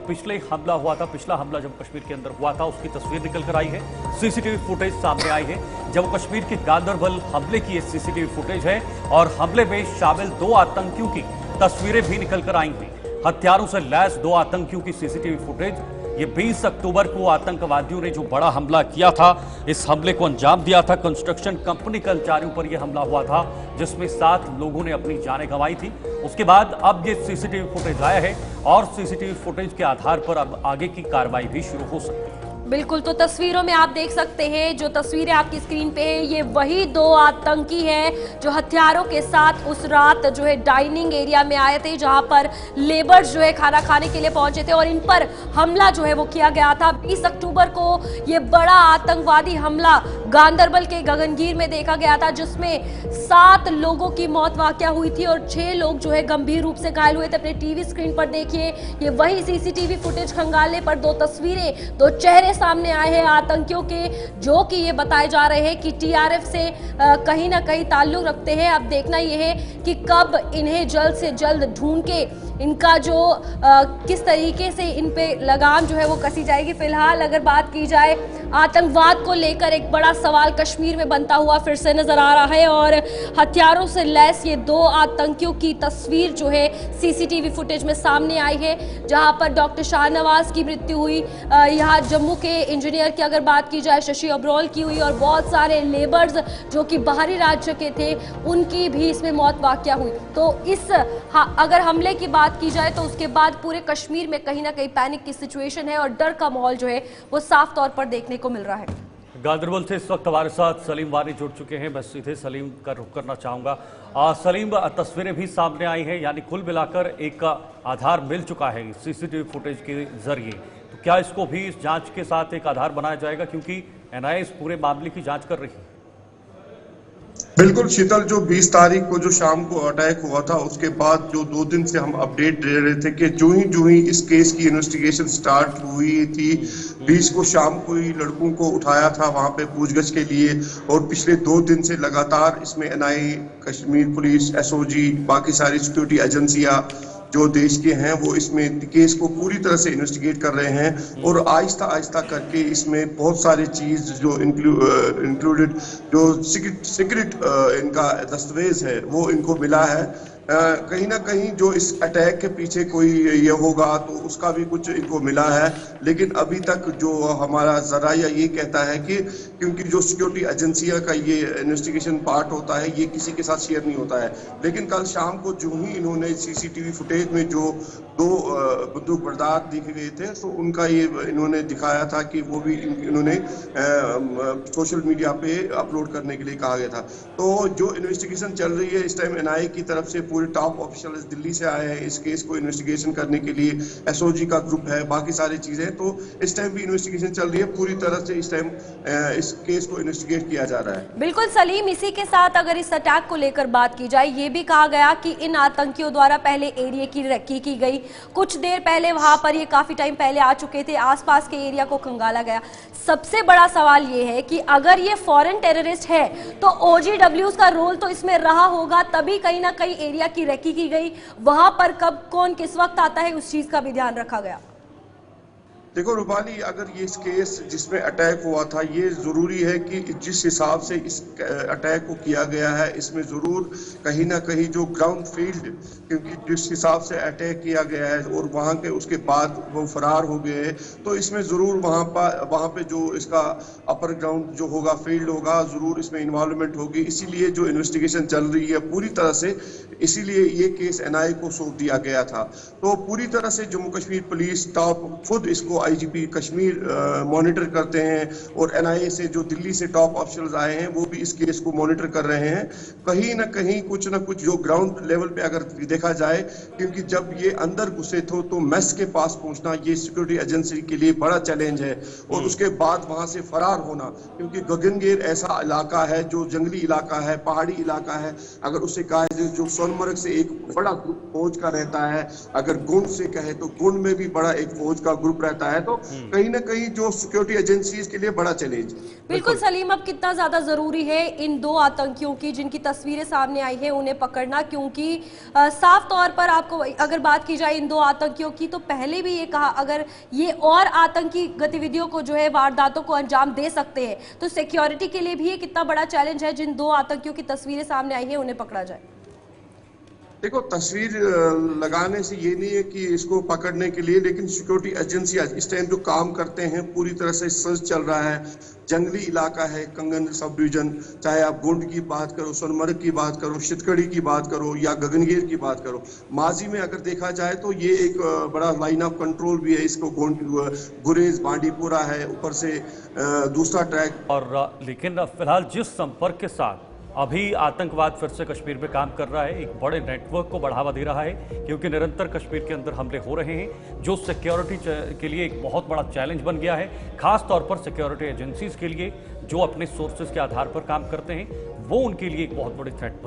पिछला हमला जम्मू कश्मीर के अंदर हुआ था उसकी तस्वीर निकल कर आई है। सीसीटीवी फुटेज सामने आई है। जम्मू कश्मीर के गांदरबल हमले की ये सीसीटीवी फुटेज है और हमले में शामिल 2 आतंकियों की तस्वीरें भी निकल कर आई हैं। हथियारों से लैस 2 आतंकियों की सीसीटीवी फुटेज। ये 20 अक्टूबर को आतंकवादियों ने जो बड़ा हमला किया था, इस हमले को अंजाम दिया था। कंस्ट्रक्शन कंपनी कर्मचारियों पर यह हमला हुआ था जिसमें 7 लोगों ने अपनी जानें गंवाई थी। उसके बाद अब ये सीसीटीवी फुटेज आया है और सीसीटीवी फुटेज के आधार पर अब आगे की कार्रवाई भी शुरू हो सकती है। बिल्कुल, तो तस्वीरों में आप देख सकते हैं, जो तस्वीरें आपकी स्क्रीन पे है, ये वही 2 आतंकी हैं जो हथियारों के साथ उस रात जो है डाइनिंग एरिया में आए थे, जहां पर लेबर्स जो है खाना खाने के लिए पहुंचे थे और इन पर हमला जो है वो किया गया था। 20 अक्टूबर को ये बड़ा आतंकवादी हमला गांदरबल के गगनगीर में देखा गया था, जिसमें 7 लोगों की मौत वाकया हुई थी और 6 लोग जो है गंभीर रूप से घायल हुए थे। अपने टीवी स्क्रीन पर देखिए, ये वही सीसीटीवी फुटेज खंगालने पर 2 तस्वीरें, 2 चेहरे सामने आए हैं आतंकियों के, जो कि ये बताए जा रहे हैं कि टीआरएफ से कहीं ना कहीं ताल्लुक रखते हैं। अब देखना यह है कि कब इन्हें जल्द से जल्द ढूंढ के इनका जो किस तरीके से इन पे लगाम जो है वो कसी जाएगी। फिलहाल अगर बात की जाए आतंकवाद को लेकर, एक बड़ा सवाल कश्मीर में बनता हुआ फिर से नजर आ रहा है और हथियारों से लैस ये 2 आतंकियों की तस्वीर जो है सीसीटीवी फुटेज में सामने आई है, जहां पर डॉक्टर शाहनवाज की मृत्यु हुई। यहाँ जम्मू के इंजीनियर की अगर बात की जाए, शशि अब्रोल की हुई और बहुत सारे लेबर्स जो कि बाहरी राज्य के थे उनकी भी इसमें मौत वाकया हुई। तो अगर हमले की बात की जाए तो उसके बाद पूरे कश्मीर में कहीं ना कहीं पैनिक की सिचुएशन है और डर का माहौल जो है वो साफ तौर पर देखने को मिल रहा है। गांदरबल से इस वक्त हमारे साथ सलीम वानी जुड़ चुके हैं। मैं सीधे सलीम का रुख करना चाहूंगा। सलीम, तस्वीरें भी सामने आई हैं, यानी कुल मिलाकर एक आधार मिल चुका है सीसीटीवी फुटेज के जरिए। तो क्या इसको भी इस जांच के साथ एक आधार बनाया जाएगा, क्योंकि एनआईए इस पूरे मामले की जांच कर रही है? बिल्कुल शीतल, जो 20 तारीख को जो शाम को अटैक हुआ था, उसके बाद जो 2 दिन से हम अपडेट दे रहे थे कि जो ही इस केस की इन्वेस्टिगेशन स्टार्ट हुई थी, 20 को शाम को ही लड़कों को उठाया था वहां पे पूछगछ के लिए और पिछले 2 दिन से लगातार इसमें एनआईए, कश्मीर पुलिस, एसओजी, बाकी सारी सिक्योरिटी एजेंसियां जो देश के हैं वो इसमें केस को पूरी तरह से इन्वेस्टिगेट कर रहे हैं और आहिस्ता आहिस्ता करके इसमें बहुत सारी चीज जो इंक्लूडेड जो सीक्रेट इनका दस्तावेज है वो इनको मिला है। कहीं ना कहीं जो इस अटैक के पीछे कोई ये होगा तो उसका भी कुछ इनको मिला है, लेकिन अभी तक जो हमारा जराया ये कहता है कि क्योंकि जो सिक्योरिटी एजेंसियां का ये इन्वेस्टिगेशन पार्ट होता है ये किसी के साथ शेयर नहीं होता है। लेकिन कल शाम को जो ही इन्होंने सीसीटीवी फुटेज में जो 2 बंदूक बर्दार दिखे गए थे तो उनका ये इन्होंने दिखाया था कि वो भी इन्होंने सोशल मीडिया पे अपलोड करने के लिए कहा गया था। तो जो इन्वेस्टिगेशन चल रही है इस टाइम एनआईए की तरफ से पूरे टॉप ऑफिशियल दिल्ली से आए हैं इस केस को इन्वेस्टिगेशन करने के लिए, एसओजी का ग्रुप है, बाकी सारी चीजें। तो इस टाइम भी इन्वेस्टिगेशन चल रही है, पूरी तरह से इस टाइम इस केस को इन्वेस्टिगेट किया जा रहा है। बिल्कुल सलीम, इसी के साथ अगर इस अटैक को लेकर बात की जाए, ये भी कहा गया कि इन आतंकियों द्वारा पहले एरिया की रेकी की गई, कुछ देर पहले वहां पर ये काफी टाइम पहले आ चुके थे, आसपास के एरिया को खंगाला गया। सबसे बड़ा सवाल ये है कि अगर ये फॉरेन टेररिस्ट है तो ओजीडब्ल्यूज का रोल तो इसमें रहा होगा, तभी कहीं ना कहीं एरिया की रेकी की गई। वहां पर कब कौन किस वक्त आता है उस चीज का भी ध्यान रखा गया। देखो रूपाली, अगर ये इस केस जिसमें अटैक हुआ था ये जरूरी है कि जिस हिसाब से इस अटैक को किया गया है इसमें जरूर कहीं ना कहीं जो ग्राउंड फील्ड, क्योंकि जिस हिसाब से अटैक किया गया है और वहां के उसके बाद वो फरार हो गए, तो इसमें जरूर वहां पे जो इसका अपर ग्राउंड जो होगा, फील्ड होगा, जरूर इसमें इन्वॉल्वमेंट होगी। इसीलिए जो इन्वेस्टिगेशन चल रही है पूरी तरह से, इसीलिए ये केस एनआईए को सौंप दिया गया था। तो पूरी तरह से जम्मू कश्मीर पुलिस टॉप खुद इसको आईजीपी कश्मीर मॉनिटर करते हैं और एनआईए से जो दिल्ली से टॉप ऑफिसर्स आए हैं वो भी इस केस को मॉनिटर कर रहे हैं। कहीं ना कहीं कुछ ना कुछ जो ग्राउंड लेवल पे अगर देखा जाए, क्योंकि जब ये अंदर घुसे थे तो मेस के पास पहुंचना ये सिक्योरिटी एजेंसी के लिए बड़ा चैलेंज है और उसके बाद वहां से फरार होना, क्योंकि गगनगीर ऐसा इलाका है जो जंगली इलाका है, पहाड़ी इलाका है। अगर उसे कहा जाए जो सोनमर्ग से एक बड़ा ग्रुप फौज का रहता है, अगर गुंड से कहे तो गुंड में भी बड़ा एक फौज का ग्रुप रहता है। है, तो कहीं ना कहीं जो सिक्योरिटी एजेंसीज के लिए बड़ा चैलेंज। बिल्कुल सलीम, अब कितना ज्यादा जरूरी है इन दो आतंकियों की जिनकी तस्वीरें सामने आई है उन्हें पकड़ना, क्योंकि साफ तौर पर आपको अगर बात की जाए इन दो आतंकियों की, तो पहले भी ये कहा अगर ये और आतंकी गतिविधियों को जो है वारदातों को अंजाम दे सकते हैं तो सिक्योरिटी के लिए भी ये कितना बड़ा चैलेंज है जिन दो आतंकियों की तस्वीरें सामने आई है उन्हें पकड़ा जाए। देखो, तस्वीर लगाने से ये नहीं है कि इसको पकड़ने के लिए, लेकिन सिक्योरिटी एजेंसी इस टाइम जो काम करते हैं पूरी तरह से सर्च चल रहा है। जंगली इलाका है कंगन सब डिवीजन, चाहे आप गोंड की बात करो, सोनमर्ग की बात करो, शितकड़ी की बात करो या गगनगीर की बात करो। माजी में अगर देखा जाए तो ये एक बड़ा लाइन ऑफ कंट्रोल भी है, इसको गुरेज बांडीपुरा है, ऊपर से दूसरा ट्रैक। और लेकिन फिलहाल जिस संपर्क के साथ अभी आतंकवाद फिर से कश्मीर में काम कर रहा है, एक बड़े नेटवर्क को बढ़ावा दे रहा है, क्योंकि निरंतर कश्मीर के अंदर हमले हो रहे हैं जो सिक्योरिटी के लिए एक बहुत बड़ा चैलेंज बन गया है, खास तौर पर सिक्योरिटी एजेंसीज के लिए जो अपने सोर्सेज के आधार पर काम करते हैं, वो उनके लिए एक बहुत बड़ी थ्रेट बन